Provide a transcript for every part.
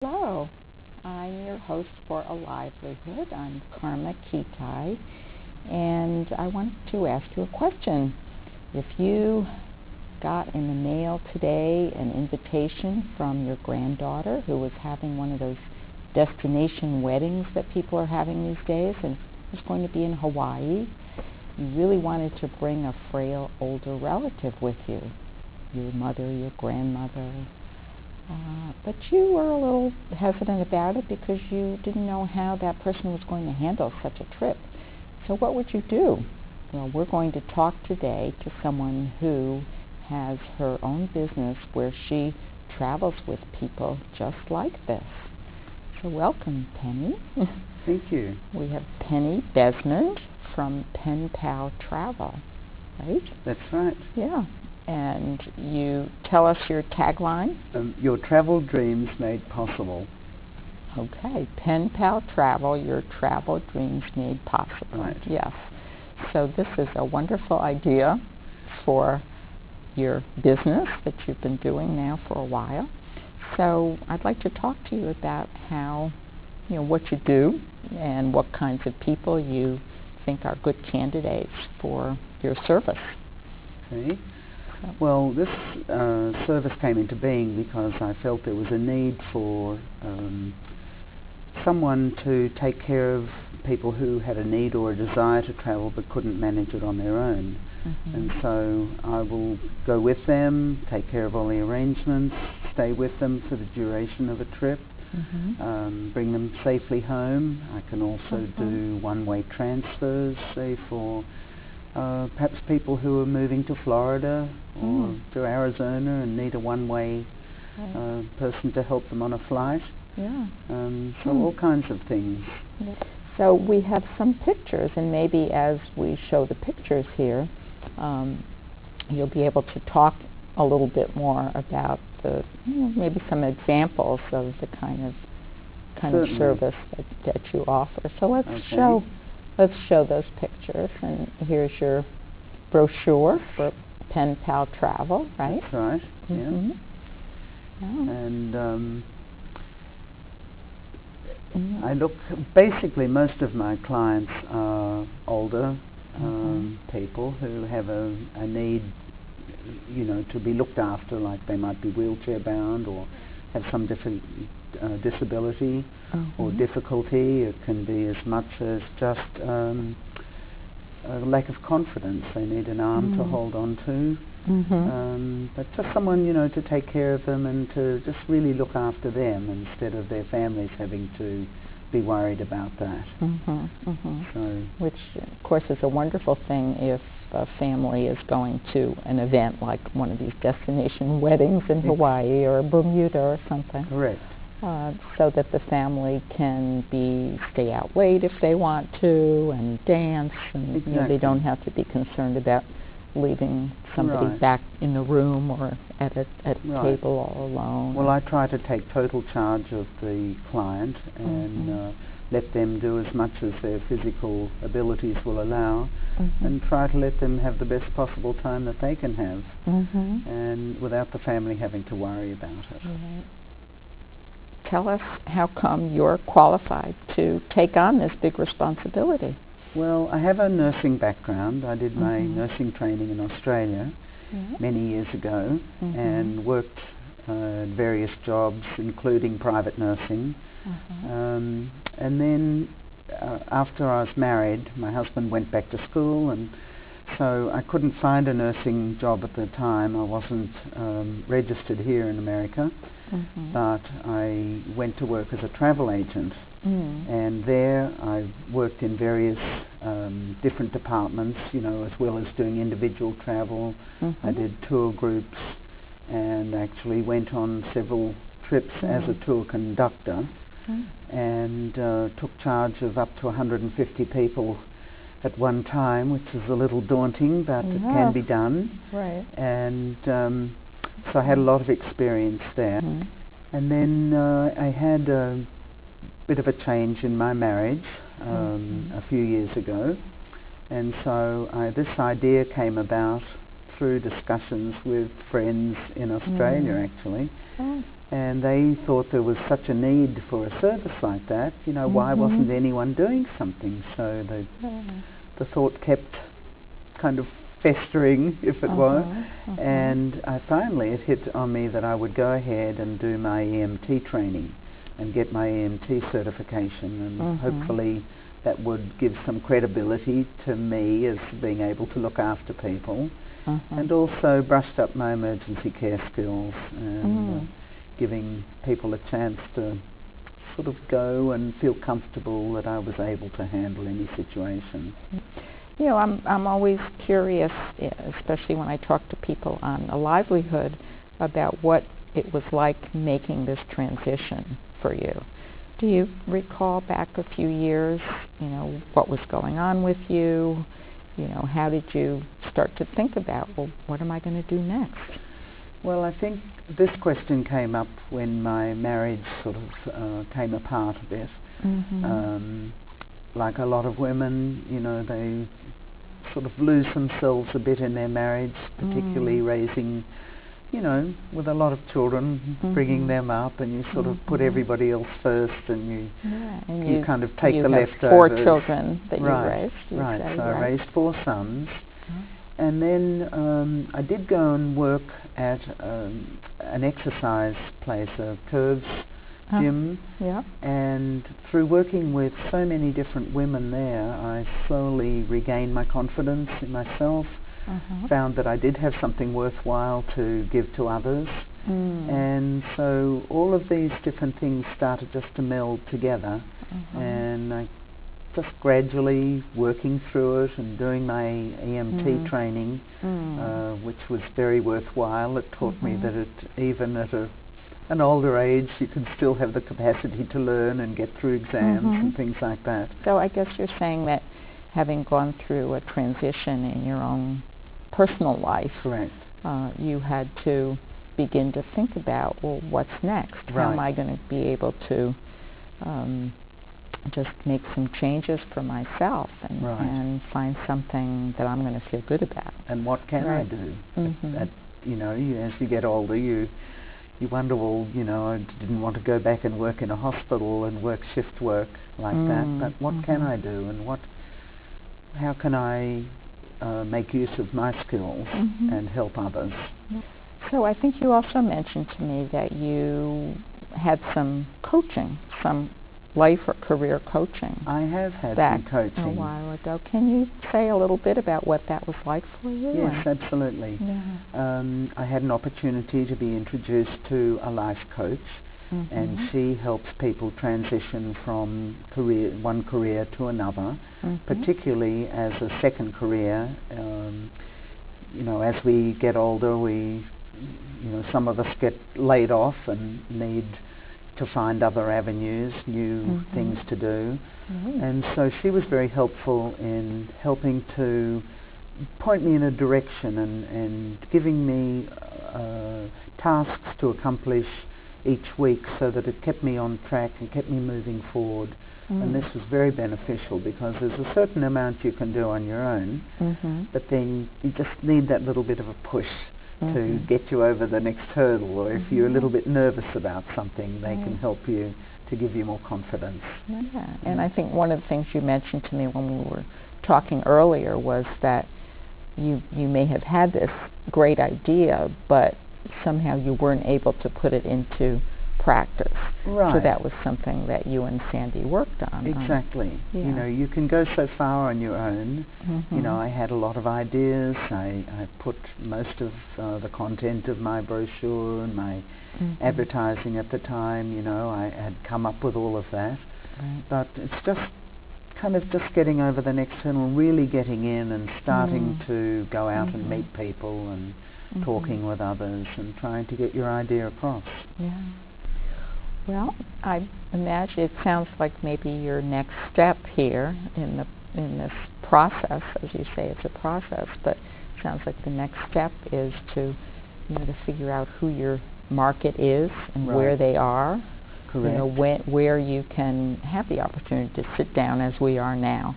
Hello, I'm your host for A Livelihood. I'm Karma Kitaj, and I wanted to ask you a question. If you got in the mail today an invitation from your granddaughter who was having one of those destination weddings that people are having these days, and was going to be in Hawaii, you really wanted to bring a frail older relative with you, your mother, your grandmother, but you were a little hesitant about it because you didn't know how that person was going to handle such a trip. So what would you do? Well, we're going to talk today to someone who has her own business where she travels with people just like this. So welcome, Penny. Thank you. We have Penny Besmond from Pen Pal Travel, right? That's right. Yeah. And you tell us your tagline? Your travel dreams made possible. Okay, Pen Pal Travel, your travel dreams made possible. Right. Yes. So this is a wonderful idea for your business that you've been doing now for a while. So I'd like to talk to you about how, what you do and what kinds of people you think are good candidates for your service. Okay. Well, this service came into being because I felt there was a need for someone to take care of people who had a need or a desire to travel but couldn't manage it on their own. Mm-hmm. And so I will go with them, take care of all the arrangements, stay with them for the duration of a trip, mm-hmm. Bring them safely home. I can also do one-way transfers, say for perhaps people who are moving to Florida or to Arizona and need a one-way person to help them on a flight. Yeah. So all kinds of things. Yeah. So we have some pictures, and maybe as we show the pictures here, you'll be able to talk a little bit more about the maybe some examples of the kind of service that you offer. So let's show those pictures, and here's your brochure for Pen Pal Travel, right? That's right. Mm-hmm. Yeah. And I look, basically most of my clients are older people who have a need, to be looked after, like they might be wheelchair bound or have some different disability or difficulty. It can be as much as just a lack of confidence. They need an arm to hold on to. But just someone, to take care of them and to just really look after them instead of their families having to be worried about that. So, which, of course, is a wonderful thing if a family is going to an event like one of these destination weddings in Hawaii or Bermuda or something. Correct. So that the family can stay out late if they want to and dance, and they don't have to be concerned about leaving somebody back in the room or at a table all alone. Well, I try to take total charge of the client and let them do as much as their physical abilities will allow, and try to let them have the best possible time that they can have, and without the family having to worry about it. Right. Tell us how come you're qualified to take on this big responsibility. Well, I have a nursing background. I did my nursing training in Australia many years ago and worked various jobs, including private nursing. And then after I was married, my husband went back to school, and so I couldn't find a nursing job at the time. I wasn't registered here in America, but I went to work as a travel agent. And there I worked in various different departments, as well as doing individual travel. I did tour groups and actually went on several trips as a tour conductor and took charge of up to 150 people at one time, which is a little daunting, but it can be done. Right. And so I had a lot of experience there. And then I had a bit of a change in my marriage a few years ago, and so this idea came about through discussions with friends in Australia actually, and they thought there was such a need for a service like that. You know, why wasn't anyone doing something? So the thought kept kind of festering, if it were, and finally it hit on me that I would go ahead and do my EMT training and get my EMT certification, and hopefully that would give some credibility to me as being able to look after people, and also brushed up my emergency care skills and giving people a chance to sort of go and feel comfortable that I was able to handle any situation. You know, I'm always curious, especially when I talk to people on a livelihood, about what it was like making this transition for you. Do you recall back a few years, you know, what was going on with you? You know, how did you start to think about, well, what am I going to do next? Well, I think this question came up when my marriage sort of came apart a bit. Like a lot of women, you know, they sort of lose themselves a bit in their marriage, particularly raising, you know, with a lot of children, bringing them up, and you sort of put everybody else first, and you kind of take the leftovers. You have 4 children that you raised. Right, so I raised 4 sons. And then I did go and work at an exercise place, a Curves gym, and through working with so many different women there, I slowly regained my confidence in myself, found that I did have something worthwhile to give to others, and so all of these different things started just to meld together, and I just gradually working through it and doing my EMT training, which was very worthwhile. It taught me that even at an older age you can still have the capacity to learn and get through exams and things like that. So I guess you're saying that having gone through a transition in your own personal life, correct, you had to begin to think about, well, what's next? How am I going to be able to just make some changes for myself and find something that I'm going to feel good about? And what can I do? You know, as you get older, you wonder, well, you know, I didn't want to go back and work in a hospital and work shift work like that, but what can I do, and how can I make use of my skills and help others? So I think you also mentioned to me that you had some coaching, some life or career coaching. I have had back some coaching a while ago. Can you say a little bit about what that was like for you? Yes, absolutely. I had an opportunity to be introduced to a life coach, and she helps people transition from one career to another, particularly as a second career. You know, as we get older, some of us get laid off and need to find other avenues, new things to do. And so she was very helpful in helping to point me in a direction and giving me tasks to accomplish each week, so that it kept me on track and kept me moving forward. And this was very beneficial, because there's a certain amount you can do on your own, but then you just need that little bit of a push to get you over the next hurdle, or if you're a little bit nervous about something, they can help you to give you more confidence. And I think one of the things you mentioned to me when we were talking earlier was that you may have had this great idea, but somehow you weren't able to put it into practice. So that was something that you and Sandy worked on. Exactly. You know, you can go so far on your own. You know, I had a lot of ideas. I put most of the content of my brochure and my advertising at the time, you know, I had come up with all of that. But it's just kind of just getting over the next hurdle, really getting in and starting to go out and meet people and talking with others and trying to get your idea across. Well, I imagine it sounds like maybe your next step here in this process, as you say, it's a process, but it sounds like the next step is to figure out who your market is and where they are. Correct. You know, where you can have the opportunity to sit down as we are now,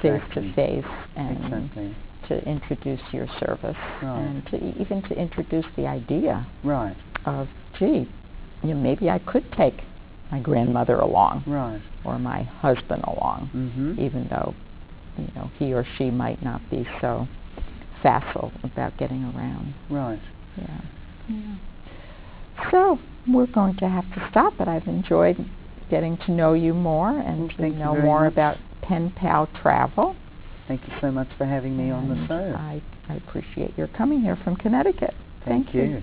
face to face, and to introduce your service, right. and even to introduce the idea right. of, gee, maybe I could take my grandmother along, right. or my husband along, even though he or she might not be so facile about getting around. Right. Yeah. Yeah. So we're going to have to stop, but I've enjoyed getting to know you more and to know more about pen pal travel. Thank you so much for having me on the show. I appreciate your coming here from Connecticut. Thank you.